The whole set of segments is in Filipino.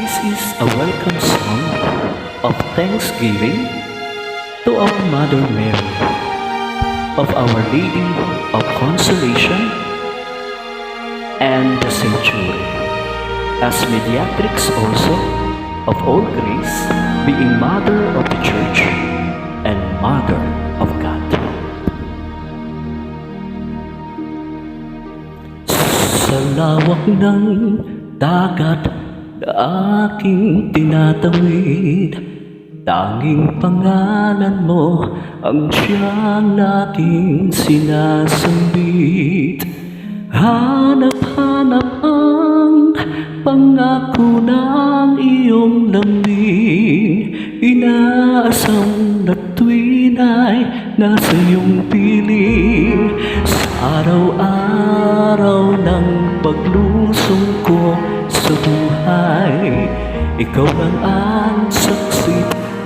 This is a welcome song of thanksgiving to our Mother Mary, of Our Lady of Consolation and the Sanctuary, as mediatrix also of all grace, being Mother of the Church and Mother of God. Sa lawak ng dagat na aking tinatawid, tanging pangalan mo ang siyang aking sinasambit. Hanap-hanap ang pangako ng iyong lambing, inaasam na tuwin ay nasa iyong piling. Sa araw-araw ng paglusong ko sa buhay, ikaw lang ang saksi,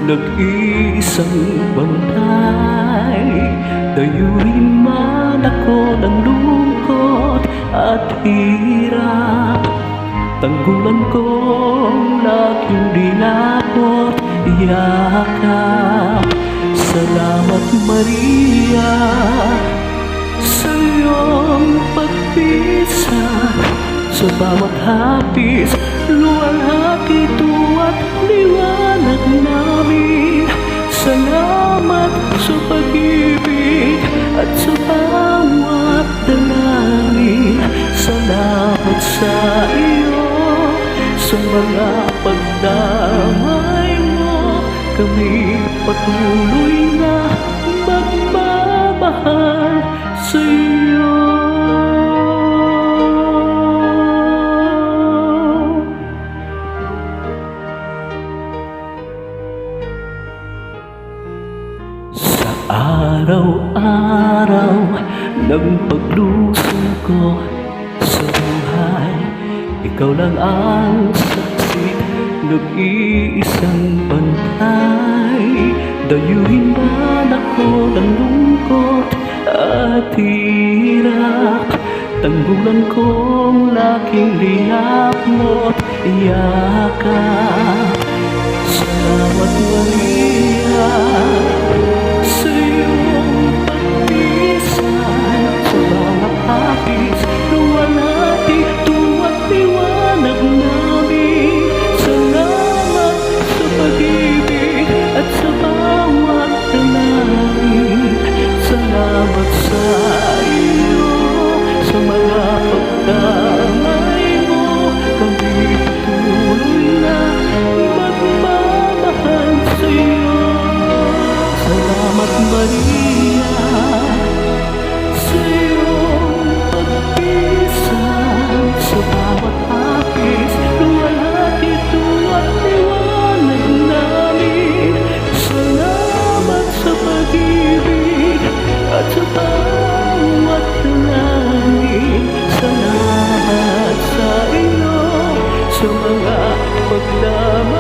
nag-iisang bantay. Dayuhin man ako ng lungkot at hirap, tanggulan kong laging dinapot, yakap. Salamat Maria sa iyong pagpisah, sa bawat hapis, luwalhati tuwa't liwanag namin. Salamat sa pag-ibig at sa bawat dalangin. Salamat sa iyo, sa mga pagdamay mo, kami patuloy na magmamahal sa iyo. Araw-araw ng paglusong ko sa buhay, ikaw lang ang saksi, nag-iisang bantay. Dayuhin man ako ng lungkot at hirap, tanggulan kong laking liyap mo't yakap. Salamat Maria sa iyong pagpisan, sa bawat hapis, luwalhati tuwa't liwanag namin. Salamat sa pag-ibig at sa bawat dalangin. Salamat sa iyo, sa mga pagdamay mo, kami patuloy na magmamahal sa iyo. Salamat Maria sa iyong pagpisan, sa bawat hapis, luwalhati tuwa't liwanag namin. Salamat sa pag-ibig at sa bawat dalangin. Salamat sa iyo, sa mga pagdamay